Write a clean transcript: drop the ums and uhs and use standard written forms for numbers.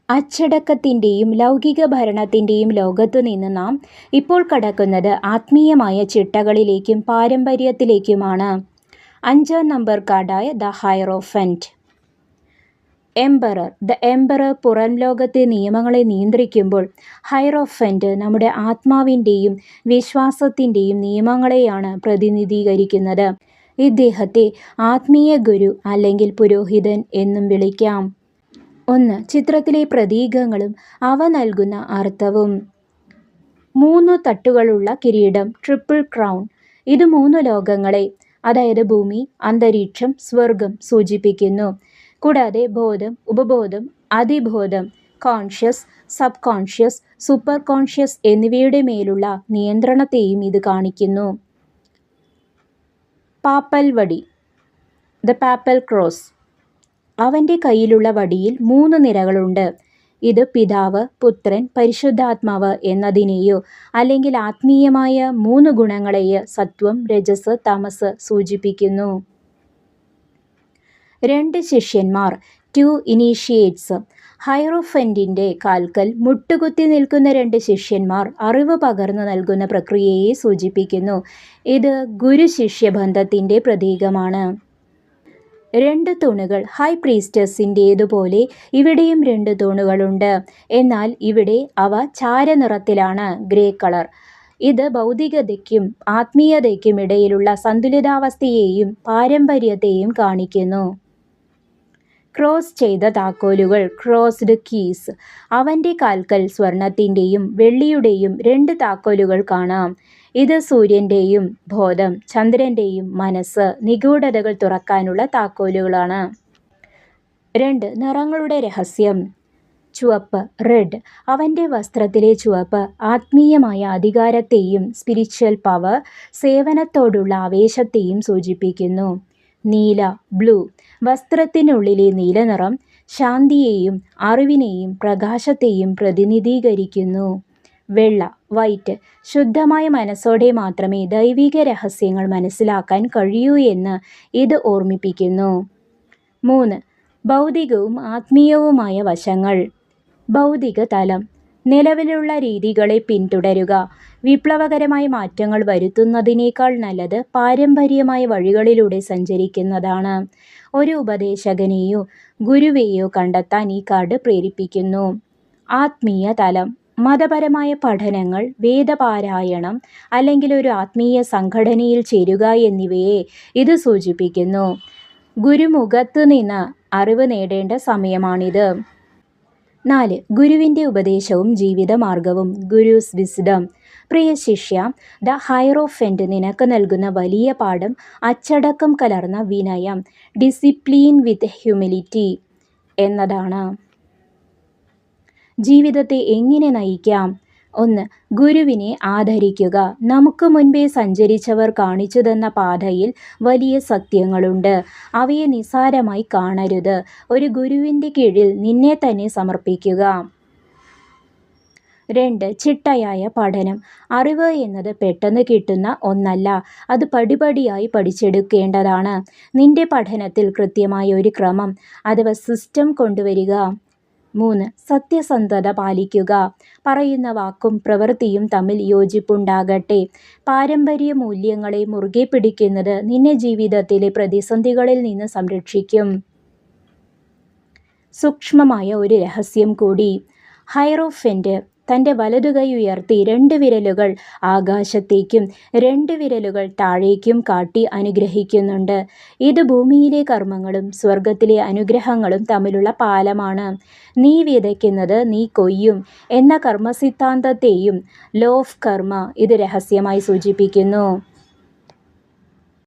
അച്ചടക്കത്തിൻ്റെയും ലൗകിക ഭരണത്തിൻ്റെയും ലോകത്തു നിന്ന് നാം ഇപ്പോൾ കടക്കുന്നത് ആത്മീയമായ ചിട്ടകളിലേക്കും പാരമ്പര്യത്തിലേക്കുമാണ്. 5-ാം നമ്പർ കാർഡായ the hierophant. Emperor. The emperor പുറം ലോകത്തെ നിയമങ്ങളെ നിയന്ത്രിക്കുമ്പോൾ ഹയറോഫന്റ് നമ്മുടെ ആത്മാവിൻ്റെയും വിശ്വാസത്തിൻ്റെയും നിയമങ്ങളെയാണ് പ്രതിനിധീകരിക്കുന്നത്. ഇദ്ദേഹത്തെ ആത്മീയ ഗുരു അല്ലെങ്കിൽ പുരോഹിതൻ എന്നും വിളിക്കാം. 1. ചിത്രത്തിലെ പ്രതീകങ്ങളും അവ നൽകുന്ന അർത്ഥവും. 3 തട്ടുകളുള്ള കിരീടം, ട്രിപ്പിൾ ക്രൗൺ. ഇത് 3 ലോകങ്ങളെ, അതായത് ഭൂമി, അന്തരീക്ഷം, സ്വർഗം സൂചിപ്പിക്കുന്നു. കൂടാതെ ബോധം, ഉപബോധം, അതിബോധം, conscious, sub conscious, super conscious എന്നിവയുടെ മേലുള്ള നിയന്ത്രണത്തെയും ഇത് കാണിക്കുന്നു. പാപ്പൽ വടി. The papal cross. അവൻ്റെ കയ്യിലുള്ള വടിയിൽ 3 നിരകളുണ്ട്. ഇത് പിതാവ്, പുത്രൻ, പരിശുദ്ധാത്മാവ് എന്നതിനെയോ അല്ലെങ്കിൽ ആത്മീയമായ 3 ഗുണങ്ങളെയോ സത്വം, രജസ്, തമസ് സൂചിപ്പിക്കുന്നു. 2 ശിഷ്യന്മാർ, 2 ഇനീഷ്യേറ്റ്സ്. ഹയറോഫന്റിൻ്റെ കാൽക്കൽ മുട്ടുകുത്തി നിൽക്കുന്ന 2 ശിഷ്യന്മാർ അറിവ് പകർന്നു നൽകുന്ന പ്രക്രിയയെ സൂചിപ്പിക്കുന്നു. ഇത് ഗുരു-ശിഷ്യ ബന്ധത്തിൻ്റെ പ്രതീകമാണ്. 2 തൂണുകൾ. ഹൈ പ്രീസ്റ്റസിൻ്റേതുപോലെ ഇവിടെയും 2 തൂണുകളുണ്ട്. എന്നാൽ ഇവിടെ അവ ചാരനിറത്തിലാണ്, ഗ്രേ കളർ. ഇത് ഭൗതികതയ്ക്കും ആത്മീയതയ്ക്കും ഇടയിലുള്ള സന്തുലിതാവസ്ഥയെയും പാരമ്പര്യത്തെയും കാണിക്കുന്നു. ക്രോസ് ചെയ്ത താക്കോലുകൾ, ക്രോസ്ഡ് കീസ്. അവൻ്റെ കാൽക്കൽ സ്വർണത്തിൻ്റെയും വെള്ളിയുടെയും 2 താക്കോലുകൾ കാണാം. ഇത് സൂര്യൻ്റെയും ബോധം, ചന്ദ്രൻ്റെയും മനസ്സ്, നിഗൂഢതകൾ തുറക്കാനുള്ള താക്കോലുകളാണ്. 2 നിറങ്ങളുടെ രഹസ്യം. ചുവപ്പ്, റെഡ്. അവൻ്റെ വസ്ത്രത്തിലെ ചുവപ്പ് ആത്മീയമായ അധികാരത്തെയും സ്പിരിച്വൽ പവർ, സേവനത്തോടുള്ള ആവേശത്തെയും സൂചിപ്പിക്കുന്നു. നീല, ബ്ലൂ. വസ്ത്രത്തിനുള്ളിലെ നീലനിറം ശാന്തിയെയും അറിവിനെയും പ്രകാശത്തെയും പ്രതിനിധീകരിക്കുന്നു. വെള്ള, വൈറ്റ്. ശുദ്ധമായ മനസ്സോടെ മാത്രമേ ദൈവിക രഹസ്യങ്ങൾ മനസ്സിലാക്കാൻ കഴിയൂ എന്ന് ഇത് ഓർമ്മിപ്പിക്കുന്നു. 3 ഭൗതികവും ആത്മീയവുമായ വശങ്ങൾ. ഭൗതിക തലം. നിലവിലുള്ള രീതികളെ പിന്തുടരുക. വിപ്ലവകരമായ മാറ്റങ്ങൾ വരുത്തുന്നതിനേക്കാൾ നല്ലത് പാരമ്പര്യമായ വഴികളിലൂടെ സഞ്ചരിക്കുന്നതാണ്. ഒരു ഉപദേശകനെയോ ഗുരുവെയോ കണ്ടെത്താൻ ഈ കാർഡ് പ്രേരിപ്പിക്കുന്നു. ആത്മീയ തലം. മതപരമായ പഠനങ്ങൾ, വേദപാരായണം അല്ലെങ്കിൽ ഒരു ആത്മീയ സംഘടനയിൽ ചേരുക എന്നിവയെ ഇത് സൂചിപ്പിക്കുന്നു. ഗുരുമുഖത്ത് നിന്ന് അറിവ് നേടേണ്ട സമയമാണിത്. 4 ഗുരുവിൻ്റെ ഉപദേശവും ജീവിതമാർഗവും. ഗുരുസ് വിസ്ഡം. പ്രിയ ശിഷ്യ, ദ ഹയറോഫന്റ് നിനക്ക് നൽകുന്ന വലിയ പാഠം അച്ചടക്കം കലർന്ന വിനയം, ഡിസിപ്ലിൻ വിത്ത് ഹ്യൂമിലിറ്റി എന്നതാണ്. ജീവിതത്തെ എങ്ങനെ നയിക്കാം? 1 ഗുരുവിനെ ആദരിക്കുക. നമുക്ക് മുൻപേ സഞ്ചരിച്ചവർ കാണിച്ചു തന്ന പാതയിൽ വലിയ സത്യങ്ങളുണ്ട്. അവയെ നിസ്സാരമായി കാണരുത്. ഒരു ഗുരുവിൻ്റെ കീഴിൽ നിന്നെ തന്നെ സമർപ്പിക്കുക. 2 ചിട്ടയായ പഠനം. അറിവ് എന്നത് പെട്ടെന്ന് കിട്ടുന്ന ഒന്നല്ല. അത് പടിപടിയായി പഠിച്ചെടുക്കേണ്ടതാണ്. നിന്റെ പഠനത്തിൽ കൃത്യമായ ഒരു ക്രമം അഥവാ സിസ്റ്റം കൊണ്ടുവരിക. 3 സത്യസന്ധത പാലിക്കുക. പറയുന്ന വാക്കും പ്രവൃത്തിയും തമ്മിൽ യോജിപ്പുണ്ടാകട്ടെ. പാരമ്പര്യ മൂല്യങ്ങളെ മുറുകെ പിടിക്കുന്നത് നിന്നെ ജീവിതത്തിലെ പ്രതിസന്ധികളിൽ നിന്ന് സംരക്ഷിക്കും. സൂക്ഷ്മമായ ഒരു രഹസ്യം കൂടി. ഹയറോഫന്റ് തൻ്റെ വലതുകൈ ഉയർത്തി 2 വിരലുകൾ ആകാശത്തേക്കും 2 വിരലുകൾ താഴേക്കും കാട്ടി അനുഗ്രഹിക്കുന്നുണ്ട്. ഇത് ഭൂമിയിലെ കർമ്മങ്ങളും സ്വർഗത്തിലെ അനുഗ്രഹങ്ങളും തമ്മിലുള്ള പാലമാണ്. നീ വിതയ്ക്കുന്നത് നീ കൊയ്യും എന്ന കർമ്മസിദ്ധാന്തത്തെയും ലോ ഓഫ് കർമ്മ ഇത് രഹസ്യമായി സൂചിപ്പിക്കുന്നു.